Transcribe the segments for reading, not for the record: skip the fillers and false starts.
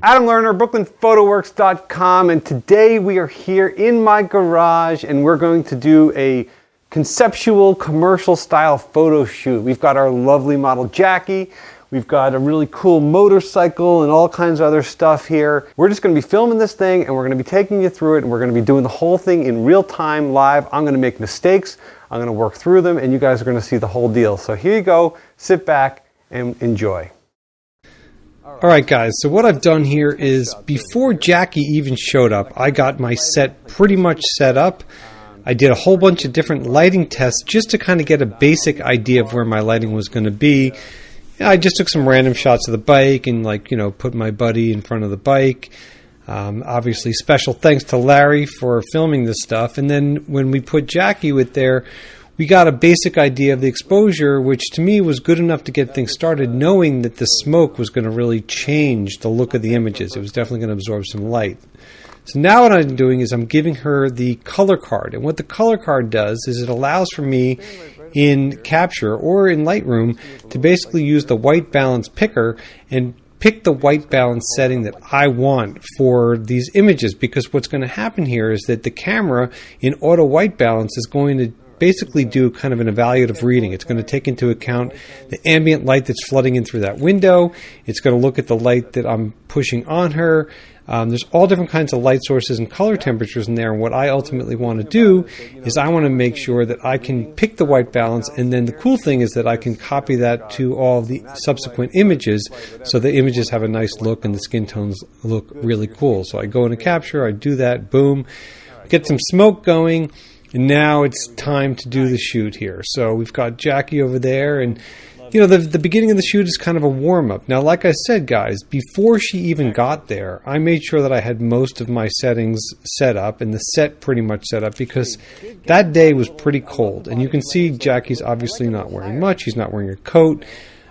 Adam Lerner, BrooklynPhotoworks.com, and today we are here in my garage and we're going to do a conceptual commercial style photo shoot. We've got our lovely model Jackie, we've got a really cool motorcycle and all kinds of other stuff here. We're just going to be filming this thing and we're going to be taking you through it, and we're going to be doing the whole thing in real time live. I'm going to make mistakes, I'm going to work through them, and you guys are going to see the whole deal. So here you go, sit back and enjoy. Alright guys, so what I've done here is before Jackie even showed up, I got my set pretty much set up. I did a whole bunch of different lighting tests just to kind of get a basic idea of where my lighting was going to be. I just took some random shots of the bike and put my buddy in front of the bike. Obviously special thanks to Larry for filming this stuff. And then when we put Jackie with there, we got a basic idea of the exposure, which to me was good enough to get things started, knowing that the smoke was going to really change the look of the images. It was definitely going to absorb some light. So now what I'm doing is I'm giving her the color card. And what the color card does is it allows for me in Capture or in Lightroom to basically use the white balance picker and pick the white balance setting that I want for these images, because what's going to happen here is that the camera in auto white balance is going to basically do kind of an evaluative reading. It's going to take into account the ambient light that's flooding in through that window. It's going to look at the light that I'm pushing on her. There's all different kinds of light sources and color temperatures in there, and what I ultimately want to do is I want to make sure that I can pick the white balance, and then the cool thing is that I can copy that to all the subsequent images so the images have a nice look and the skin tones look really cool. So I go into Capture, I do that, boom, get some smoke going. And now it's time to do the shoot here. So we've got Jackie over there, and the beginning of the shoot is kind of a warm-up. Now, like I said, guys, before she even got there, I made sure that I had most of my settings set up and the set pretty much set up, because that day was pretty cold. And you can see Jackie's obviously not wearing much. She's not wearing a coat.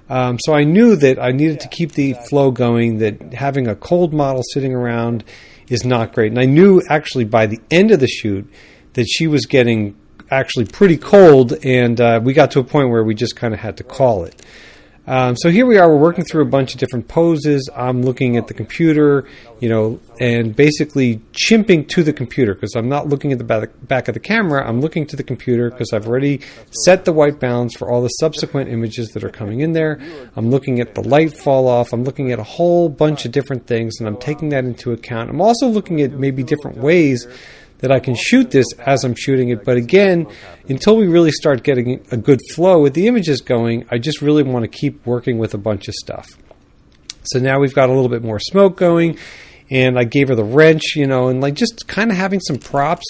So I knew that I needed to keep the flow going, that having a cold model sitting around is not great. And I knew actually by the end of the shoot that she was getting actually pretty cold, and we got to a point where we just kind of had to call it. So here we are, we're working through a bunch of different poses. I'm looking at the computer, and basically chimping to the computer, because I'm not looking at the back of the camera, I'm looking to the computer because I've already set the white balance for all the subsequent images that are coming in there. I'm looking at the light fall off, I'm looking at a whole bunch of different things, and I'm taking that into account. I'm also looking at maybe different ways that I can shoot this as I'm shooting it. But again, until we really start getting a good flow with the images going, I just really want to keep working with a bunch of stuff. So now we've got a little bit more smoke going, and I gave her the wrench, and just kind of having some props,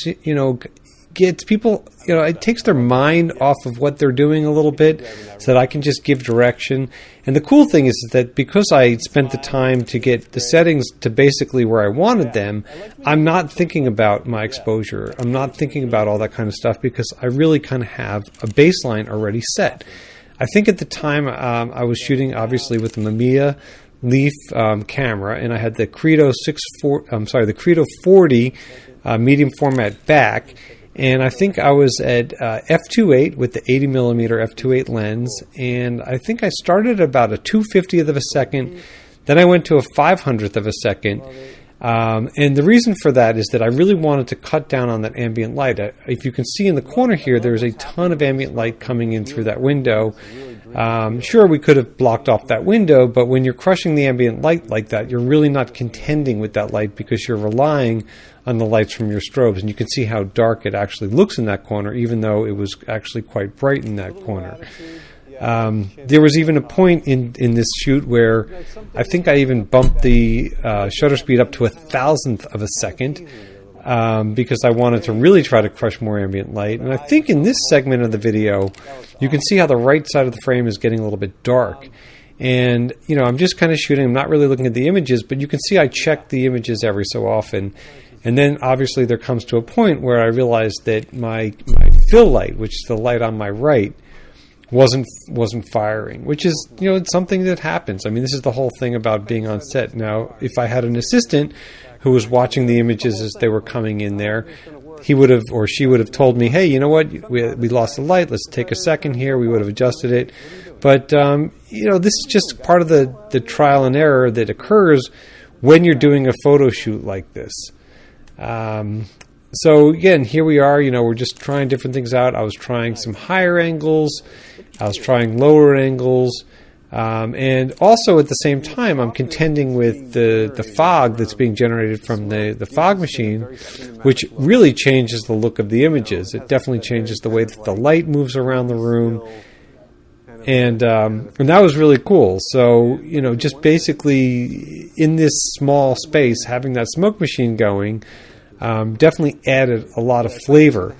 gets people, it takes their mind off of what they're doing a little bit so that I can just give direction. And the cool thing is that because I spent the time to get the settings to basically where I wanted them, I'm not thinking about my exposure. I'm not thinking about all that kind of stuff, because I really kind of have a baseline already set. I think at the time I was shooting obviously with the MamiyaLeaf camera, and I had the Credo 40 medium format back. And I think I was at f2.8 with the 80mm f2.8 lens, and I think I started at about a 2/50th of a second, then I went to a 500th of a second, and the reason for that is that I really wanted to cut down on that ambient light. If you can see in the corner here, there's a ton of ambient light coming in through that window. Sure, we could have blocked off that window, but when you're crushing the ambient light like that, you're really not contending with that light, because you're relying on the lights from your strobes. And you can see how dark it actually looks in that corner, even though it was actually quite bright in that corner. There was even a point in this shoot where I think I even bumped the shutter speed up to 1,000th of a second, because I wanted to really try to crush more ambient light. And I think in this segment of the video, you can see how the right side of the frame is getting a little bit dark. And, I'm just kind of shooting. I'm not really looking at the images, but you can see I check the images every so often. And then obviously there comes to a point where I realized that my fill light, which is the light on my right, wasn't firing, which is, it's something that happens. I mean, this is the whole thing about being on set. Now, if I had an assistant who was watching the images as they were coming in there, he would have, or she would have told me, hey, you know what, we lost the light, let's take a second here, we would have adjusted it. But, this is just part of the trial and error that occurs when you're doing a photo shoot like this. So again, here we are, we're just trying different things out. I was trying some higher angles. I was trying lower angles. And also at the same time, I'm contending with the fog that's being generated from the fog machine, which really changes the look of the images. It definitely changes the way that the light moves around the room. And that was really cool. So, just basically in this small space, having that smoke machine going definitely added a lot of flavor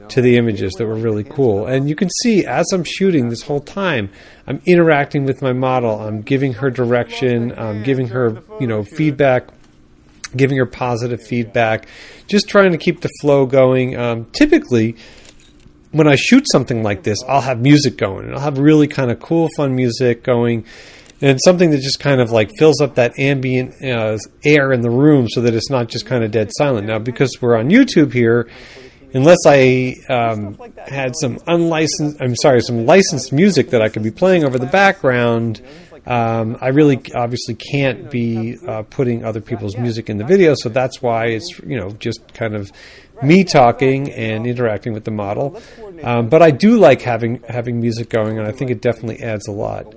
to the images that were really cool. And you can see as I'm shooting this whole time, I'm interacting with my model. I'm giving her direction. I'm giving her, feedback, giving her positive feedback, just trying to keep the flow going. Typically, when I shoot something like this, I'll have music going, and I'll have really kind of cool, fun music going, and something that just kind of like fills up that ambient air in the room so that it's not just kind of dead silent. Now, because we're on YouTube here, unless I had some licensed music that I could be playing over the background, I really obviously can't be putting other people's music in the video, so that's why it's just kind of me talking and interacting with the model. But I do like having music going, and I think it definitely adds a lot.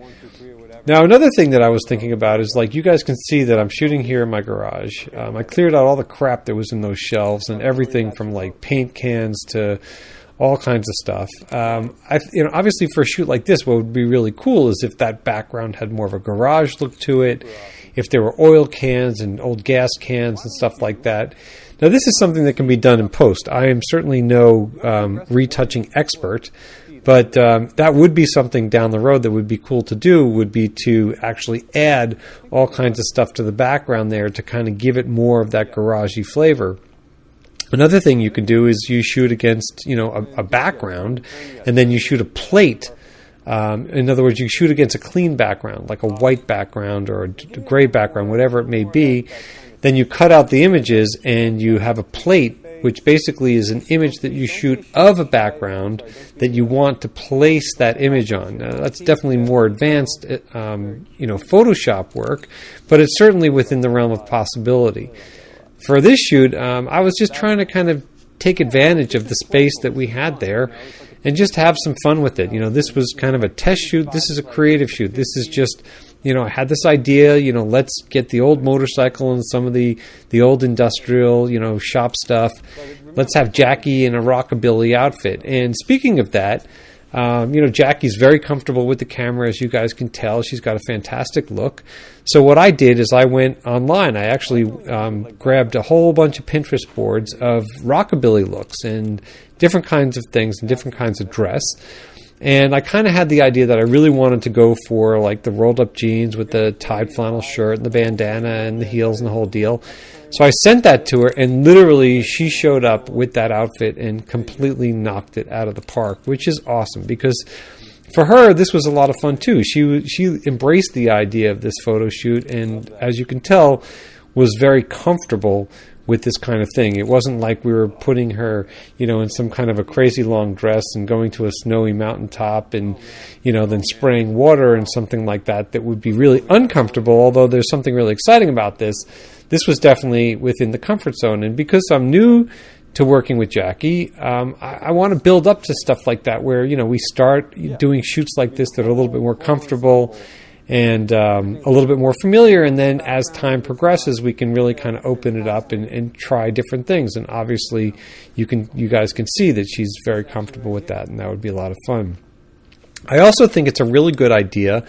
Now, another thing that I was thinking about is, you guys can see that I'm shooting here in my garage. I cleared out all the crap that was in those shelves and everything from paint cans to all kinds of stuff. Obviously for a shoot like this, what would be really cool is if that background had more of a garage look to it, if there were oil cans and old gas cans and stuff like that. Now, this is something that can be done in post. I am certainly no retouching expert, but that would be something down the road that would be cool to do, would be to actually add all kinds of stuff to the background there to kind of give it more of that garagey flavor. Another thing you can do is you shoot against, a background, and then you shoot a plate. In other words, you shoot against a clean background, like a white background or a gray background, whatever it may be. Then you cut out the images and you have a plate, which basically is an image that you shoot of a background that you want to place that image on. Now, that's definitely more advanced, Photoshop work, but it's certainly within the realm of possibility. For this shoot, I was just trying to kind of take advantage of the space that we had there and just have some fun with it. This was kind of a test shoot. This is a creative shoot. This is just, I had this idea, let's get the old motorcycle and some of the old industrial, shop stuff. Let's have Jackie in a Rockabilly outfit. And speaking of that, Jackie's very comfortable with the camera, as you guys can tell. She's got a fantastic look. So what I did is I went online. I actually grabbed a whole bunch of Pinterest boards of Rockabilly looks and different kinds of things and different kinds of dress. And I kind of had the idea that I really wanted to go for the rolled up jeans with the tied flannel shirt and the bandana and the heels and the whole deal. So I sent that to her, and literally she showed up with that outfit and completely knocked it out of the park, which is awesome because for her, this was a lot of fun too. She embraced the idea of this photo shoot, and as you can tell, was very comfortable with this kind of thing. It wasn't like we were putting her, in some kind of a crazy long dress and going to a snowy mountaintop and, then spraying water and something like that would be really uncomfortable, although there's something really exciting about this. This was definitely within the comfort zone. And because I'm new to working with Jackie, I want to build up to stuff like that where, we start doing shoots like this that are a little bit more comfortable and a little bit more familiar, and then as time progresses, we can really kind of open it up and try different things. And obviously, you guys can see that she's very comfortable with that, and that would be a lot of fun. I also think it's a really good idea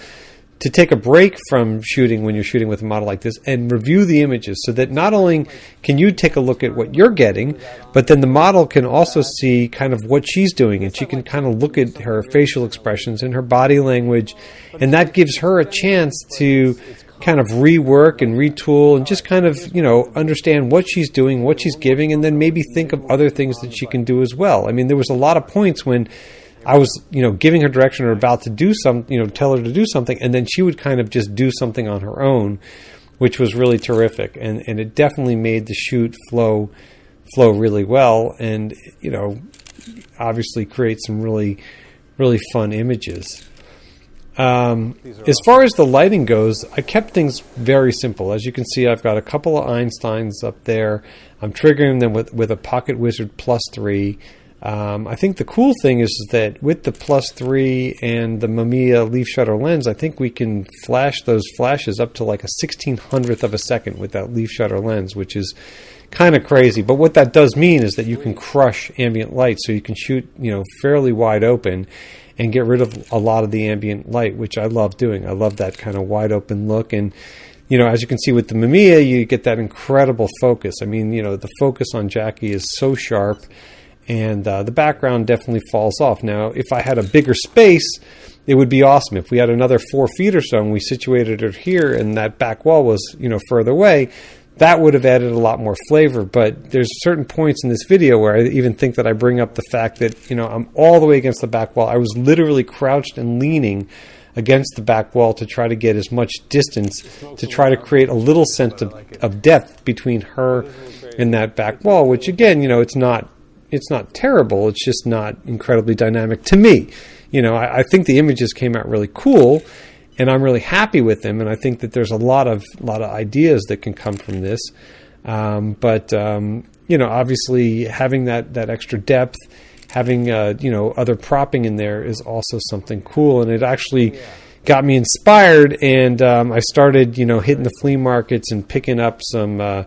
to take a break from shooting when you're shooting with a model like this and review the images so that not only can you take a look at what you're getting, but then the model can also see kind of what she's doing, and she can kind of look at her facial expressions and her body language, and that gives her a chance to kind of rework and retool and just kind of, understand what she's doing, what she's giving, and then maybe think of other things that she can do as well. I mean, there was a lot of points when I was, giving her direction or about to do tell her to do something, and then she would kind of just do something on her own, which was really terrific. And it definitely made the shoot flow really well and, obviously create some really, really fun images. As far as the lighting goes, I kept things very simple. As you can see, I've got a couple of Einsteins up there. I'm triggering them with a PocketWizard PlusIII. I think the cool thing is that with the PlusIII and the MamiyaLeaf Shutter lens, I think we can flash those flashes up to like a 1600th of a second with that leaf shutter lens, which is kind of crazy. But what that does mean is that you can crush ambient light, so you can shoot, fairly wide open and get rid of a lot of the ambient light, which I love doing. I love that kind of wide open look. And as you can see with the Mamiya, you get that incredible focus. I mean, the focus on Jackie is so sharp, and the background definitely falls off. Now, if I had a bigger space, it would be awesome. If we had another 4 feet or so and we situated it here and that back wall was, further away, that would have added a lot more flavor. But there's certain points in this video where I even think that I bring up the fact that, I'm all the way against the back wall. I was literally crouched and leaning against the back wall to try to get as much distance, to try to create a little sense of depth between her and that back wall, which again, it's not terrible. It's just not incredibly dynamic to me. I think the images came out really cool, and I'm really happy with them. And I think that there's a lot of ideas that can come from this. But obviously having that extra depth, having other propping in there is also something cool. And it actually got me inspired. And I started hitting the flea markets and picking up some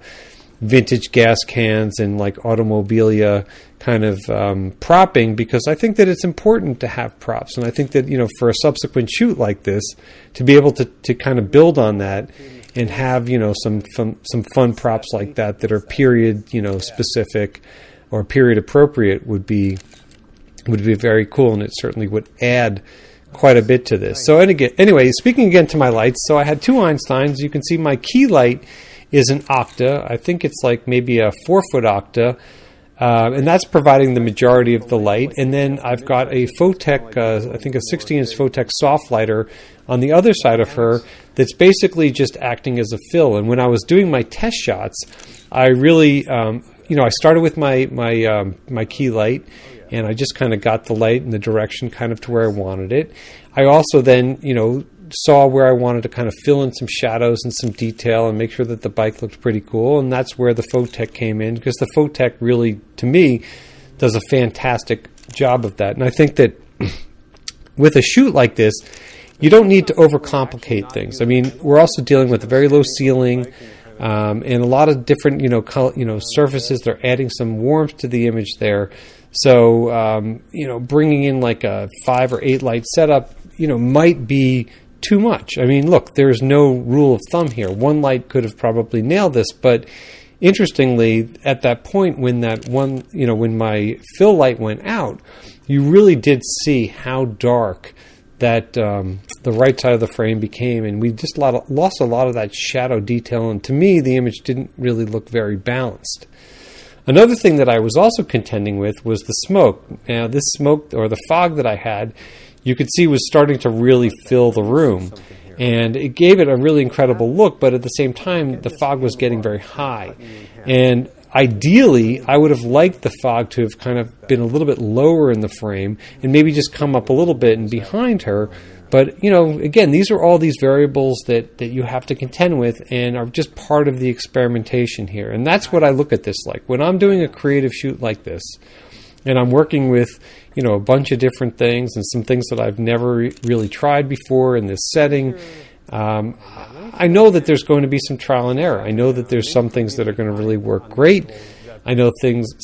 vintage gas cans and like automobilia kind of propping, because I think that it's important to have props. And I think that, for a subsequent shoot like this, to be able to kind of build on that and have, some fun props like that are period, specific or period appropriate would be very cool. And it certainly would add quite a bit to this. So anyway, speaking again to my lights, so I had 2 Einsteins. You can see my key light is an octa. I think it's like maybe a 4-foot octa. And that's providing the majority of the light. And then I've got a Photek, I think a 16-inch Photek softlighter on the other side of her that's basically just acting as a fill. And when I was doing my test shots, I really, I started with my key light, and I just kind of got the light in the direction kind of to where I wanted it. I also then, saw where I wanted to kind of fill in some shadows and some detail and make sure that the bike looked pretty cool. And that's where the Photek came in, because the Photek really, to me, does a fantastic job of that. And I think that with a shoot like this, you don't need to overcomplicate things. I mean, we're also dealing with a very low ceiling and a lot of different, surfaces. They're adding some warmth to the image there. So, bringing in like a 5 or 8 light setup, might be too much. I mean, look, there's no rule of thumb here. 1 light could have probably nailed this, but interestingly, at that point when when my fill light went out, you really did see how dark that the right side of the frame became, and we just lost a lot of that shadow detail, and to me, the image didn't really look very balanced. Another thing that I was also contending with was the smoke. Now, this smoke, or the fog that I had, you could see was starting to really fill the room. And it gave it a really incredible look, but at the same time, the fog was getting very high. And ideally, I would have liked the fog to have kind of been a little bit lower in the frame and maybe just come up a little bit and behind her. But, again, these are all these variables that you have to contend with and are just part of the experimentation here. And that's what I look at this like. When I'm doing a creative shoot like this, and I'm working with, a bunch of different things and some things that I've never really tried before in this setting, I know that there's going to be some trial and error. I know that there's some things that are going to really work great. I know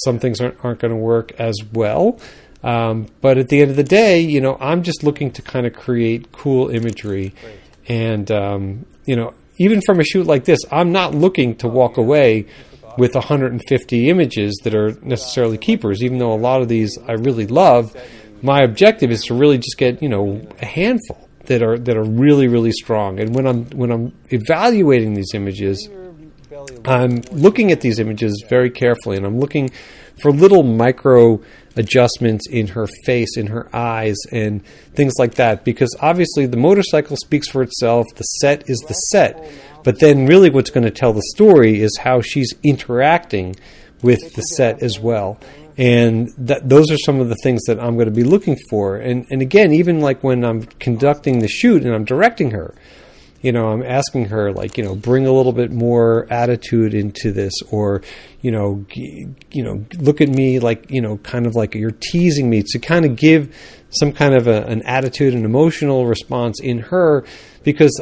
some things aren't going to work as well. But at the end of the day, I'm just looking to kind of create cool imagery. And, even from a shoot like this, I'm not looking to walk away with 150 images that are necessarily keepers, even though a lot of these I really love. My objective is to really just get, a handful that are really, really strong. And when I'm evaluating these images, I'm looking at these images very carefully, and I'm looking for little micro adjustments in her face, in her eyes, and things like that. Because obviously the motorcycle speaks for itself, the set is the set. But then really what's going to tell the story is how she's interacting with the set as well. And those are some of the things that I'm going to be looking for. And again, even like when I'm conducting the shoot and I'm directing her, I'm asking her, like, bring a little bit more attitude into this, or, look at me like, kind of like you're teasing me, to kind of give some kind of an attitude and emotional response in her, because,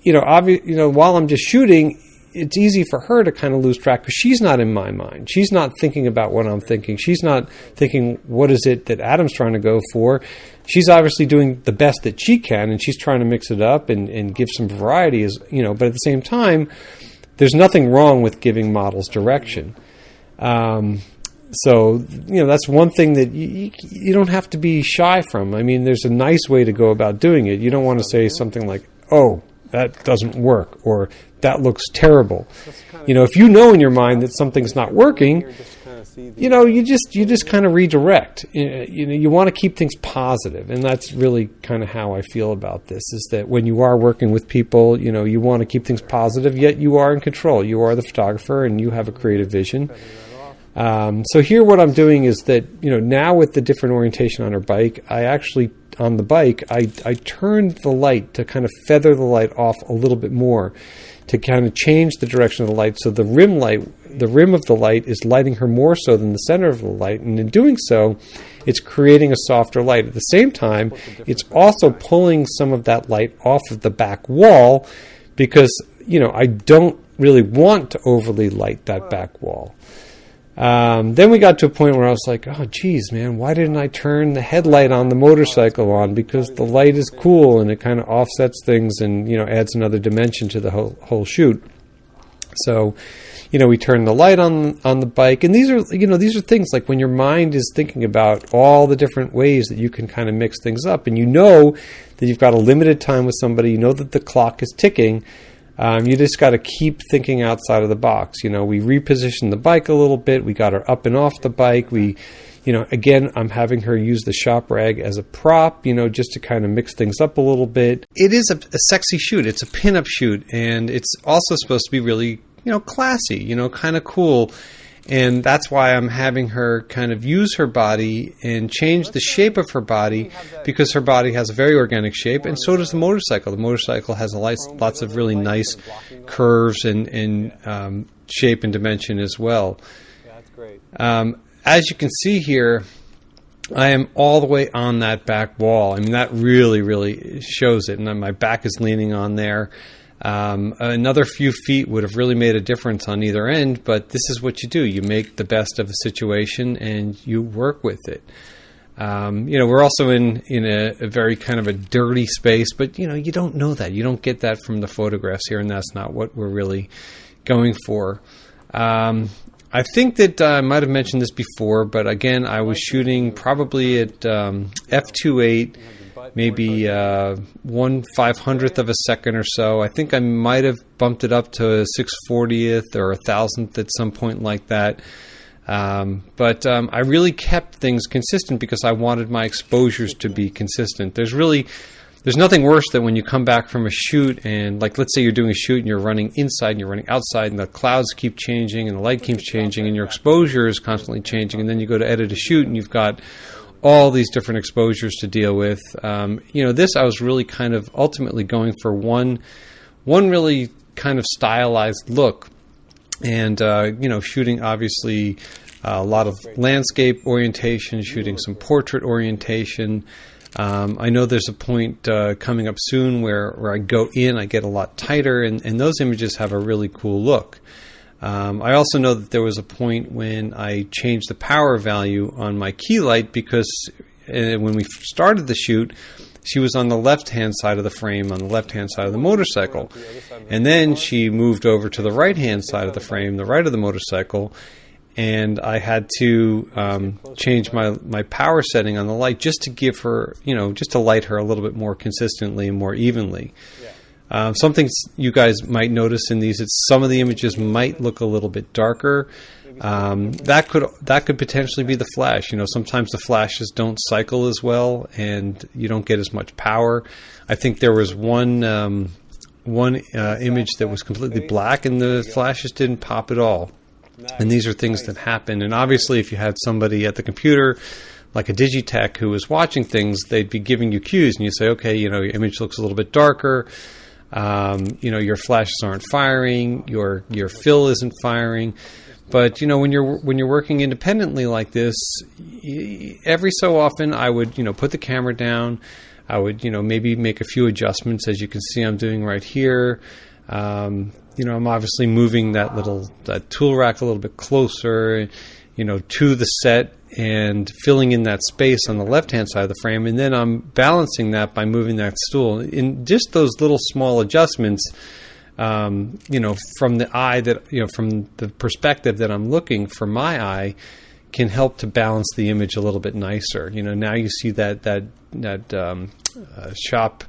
while I'm just shooting, it's easy for her to kind of lose track because she's not in my mind. She's not thinking about what I'm thinking. She's not thinking, what is it that Adam's trying to go for? She's obviously doing the best that she can, and she's trying to mix it up and give some variety, but at the same time, there's nothing wrong with giving models direction. So, that's one thing that you don't have to be shy from. I mean, there's a nice way to go about doing it. You don't want to say something like, oh, that doesn't work, or that looks terrible. If you know in your mind that something's not working, you just kind of redirect. You want to keep things positive, and that's really kind of how I feel about this, is that when you are working with people, you want to keep things positive, yet you are in control. You are the photographer, and you have a creative vision. So here what I'm doing is that, now with the different orientation on her bike, on the bike, I turned the light to kind of feather the light off a little bit more, to kind of change the direction of the light, so the rim of the light is lighting her more so than the center of the light, and in doing so, it's creating a softer light. At the same time, it's also pulling some of that light off of the back wall, because, I don't really want to overly light that back wall. Then we got to a point where I was like, oh, geez, man, why didn't I turn the headlight on the motorcycle on? Because the light is cool, and it kind of offsets things and, adds another dimension to the whole shoot. So, we turned the light on the bike. And these are things like when your mind is thinking about all the different ways that you can kind of mix things up, and that you've got a limited time with somebody, that the clock is ticking. You just got to keep thinking outside of the box. We repositioned the bike a little bit. We got her up and off the bike. Again, I'm having her use the shop rag as a prop, just to kind of mix things up a little bit. It is a sexy shoot. It's a pinup shoot, and it's also supposed to be really, classy, kind of cool. And that's why I'm having her kind of use her body and change the shape of her body, because her body has a very organic shape, and so does the motorcycle. The motorcycle has lots of really nice curves and shape and dimension as well. That's great. As you can see here, I am all the way on that back wall. I mean, that really, really shows it, and my back is leaning on there. Another few feet would have really made a difference on either end, but this is what you do. You make the best of a situation and you work with it. We're also in a very kind of a dirty space, but you don't know that. You don't get that from the photographs here, and that's not what we're really going for. I think that I might have mentioned this before, but again, I was shooting probably at f2.8, maybe 1/500th of a second or so. I think I might have bumped it up to a 6/40th or 1,000th at some point like that. But I really kept things consistent because I wanted my exposures to be consistent. There's nothing worse than when you come back from a shoot and, like, let's say you're doing a shoot and you're running inside and you're running outside and the clouds keep changing and the light keeps changing and your exposure is constantly changing, and then you go to edit a shoot and you've got all these different exposures to deal with. This I was really kind of ultimately going for one really kind of stylized look, and shooting obviously a lot of landscape orientation, shooting some portrait orientation. I know there's a point coming up soon where I go in, I get a lot tighter, and those images have a really cool look. I also know that there was a point when I changed the power value on my key light because when we started the shoot, she was on the left-hand side of the frame, on the left-hand side of the motorcycle. And then she moved over to the right-hand side of the frame, the right of the motorcycle, and I had to change my power setting on the light just to give her, just to light her a little bit more consistently and more evenly. Something you guys might notice in these is some of the images might look a little bit darker. That could potentially be the flash. Sometimes the flashes don't cycle as well, and you don't get as much power. I think there was one image that was completely black, and the flashes didn't pop at all. And these are things that happen. And obviously, if you had somebody at the computer, like a digitech who was watching things, they'd be giving you cues, and you say, okay, your image looks a little bit darker. Your flashes aren't firing, your fill isn't firing. But when you're working independently like this, every so often I would put the camera down. I would maybe make a few adjustments, as you can see I'm doing right here. I'm obviously moving that tool rack a little bit closer, to the set, and filling in that space on the left-hand side of the frame, and then I'm balancing that by moving that stool. In just those little small adjustments, from the eye from the perspective that I'm looking for my eye, can help to balance the image a little bit nicer. Now you see that shop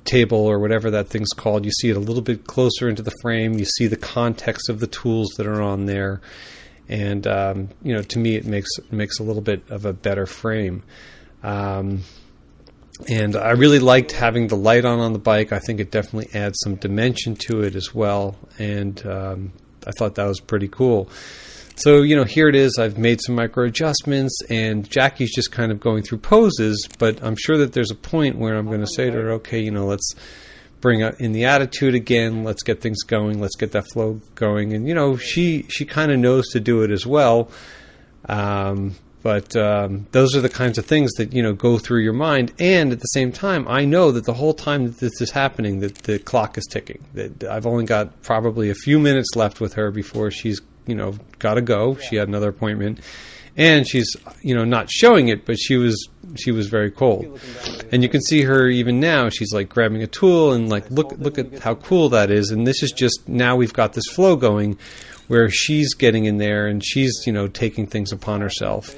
table or whatever that thing's called. You see it a little bit closer into the frame. You see the context of the tools that are on there. And, to me, it makes a little bit of a better frame. And I really liked having the light on the bike. I think it definitely adds some dimension to it as well. And I thought that was pretty cool. So, here it is. I've made some micro adjustments, and Jackie's just kind of going through poses. But I'm sure that there's a point where I'm going to say to her, okay, let's bring in the attitude again. Let's get things going. Let's get that flow going. And, she kind of knows to do it as well. But those are the kinds of things that, go through your mind. And at the same time, I know that the whole time that this is happening, that the clock is ticking. That I've only got probably a few minutes left with her before she's, got to go. She had another appointment. And she's, not showing it, but she was very cold. And you can see her even now. She's like grabbing a tool and like, look at how cool that is. And this is just, now we've got this flow going where she's getting in there and she's, taking things upon herself.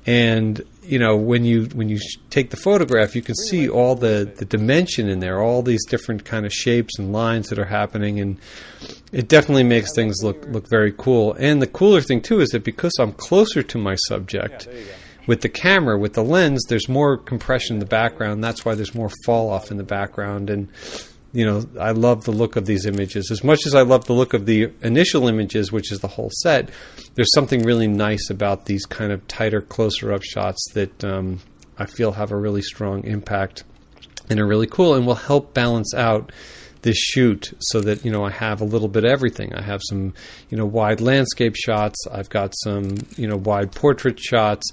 And, when you take the photograph, you can see all the dimension in there, all these different kind of shapes and lines that are happening. And it definitely makes things look very cool. And the cooler thing, too, is that because I'm closer to my subject, with the camera, with the lens, there's more compression in the background. That's why there's more fall off in the background. And, I love the look of these images. As much as I love the look of the initial images, which is the whole set, there's something really nice about these kind of tighter, closer up shots that I feel have a really strong impact and are really cool and will help balance out this shoot so that, I have a little bit of everything. I have some, wide landscape shots. I've got some, wide portrait shots.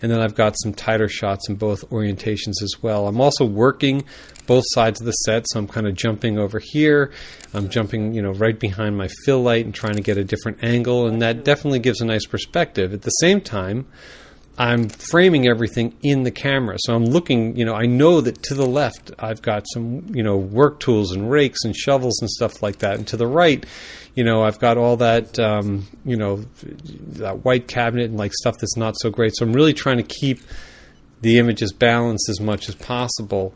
And then I've got some tighter shots in both orientations as well. I'm also working both sides of the set, so I'm kind of jumping over here. I'm jumping, right behind my fill light and trying to get a different angle, and that definitely gives a nice perspective. At the same time, I'm framing everything in the camera. So I'm looking, I know that to the left, I've got some, work tools and rakes and shovels and stuff like that. And to the right, I've got all that, that white cabinet and like stuff that's not so great. So I'm really trying to keep the images balanced as much as possible.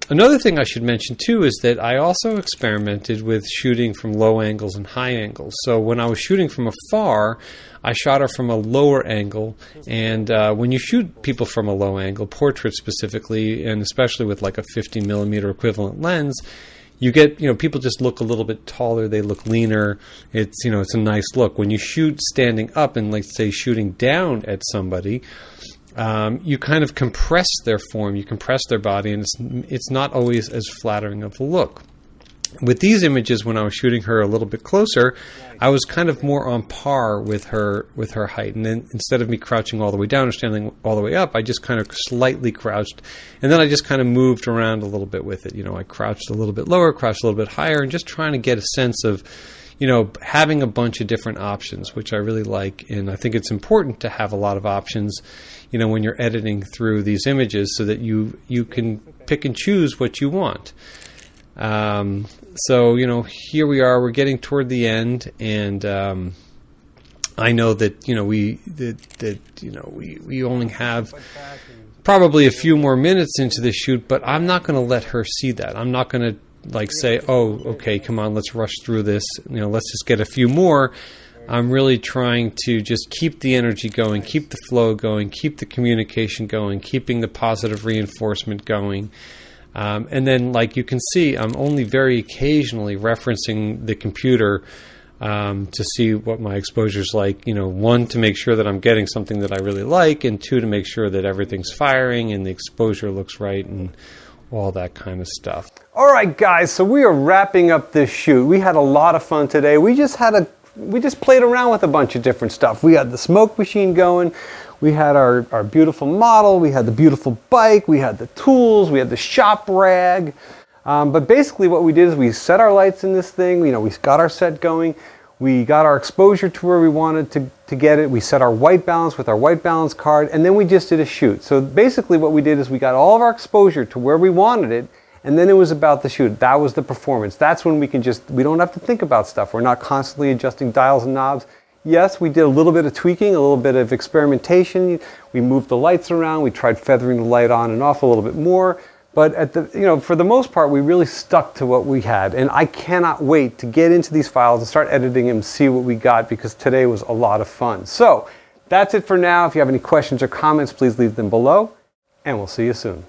Another thing I should mention, too, is that I also experimented with shooting from low angles and high angles. So when I was shooting from afar, I shot her from a lower angle. And when you shoot people from a low angle, portraits specifically, and especially with like a 50 millimeter equivalent lens, you get, people just look a little bit taller. They look leaner. It's, it's a nice look. When you shoot standing up and, like, say, shooting down at somebody, you kind of compress their form, you compress their body, and it's not always as flattering of a look. With these images, when I was shooting her a little bit closer, I was kind of more on par with her height. And then instead of me crouching all the way down or standing all the way up, I just kind of slightly crouched, and then I just kind of moved around a little bit with it. I crouched a little bit lower, crouched a little bit higher, and just trying to get a sense of, having a bunch of different options, which I really like. And I think it's important to have a lot of options, when you're editing through these images so that you can pick and choose what you want. So, here we are, we're getting toward the end, and I know that, we only have probably a few more minutes into the shoot, but I'm not going to let her see that. I'm not going to say, oh, okay, come on, let's rush through this. Let's just get a few more. I'm really trying to just keep the energy going, keep the flow going, keep the communication going, keeping the positive reinforcement going. And then, like you can see, I'm only very occasionally referencing the computer to see what my exposure's like. You know, one, to make sure that I'm getting something that I really like, and two, to make sure that everything's firing and the exposure looks right and all that kind of stuff. All right, guys, so we are wrapping up this shoot. We had a lot of fun today. We just played around with a bunch of different stuff. We had the smoke machine going. We had our beautiful model. We had the beautiful bike. We had the tools. We had the shop rag. But basically what we did is we set our lights in this thing. You know, we got our set going. We got our exposure to where we wanted to get it. We set our white balance with our white balance card, and then we just did a shoot. So basically what we did is we got all of our exposure to where we wanted it, and then it was about the shoot. That was the performance. That's when we don't have to think about stuff. We're not constantly adjusting dials and knobs. Yes, we did a little bit of tweaking, a little bit of experimentation. We moved the lights around. We tried feathering the light on and off a little bit more. But for the most part, we really stuck to what we had. And I cannot wait to get into these files and start editing them and see what we got, because today was a lot of fun. So that's it for now. If you have any questions or comments, please leave them below, and we'll see you soon.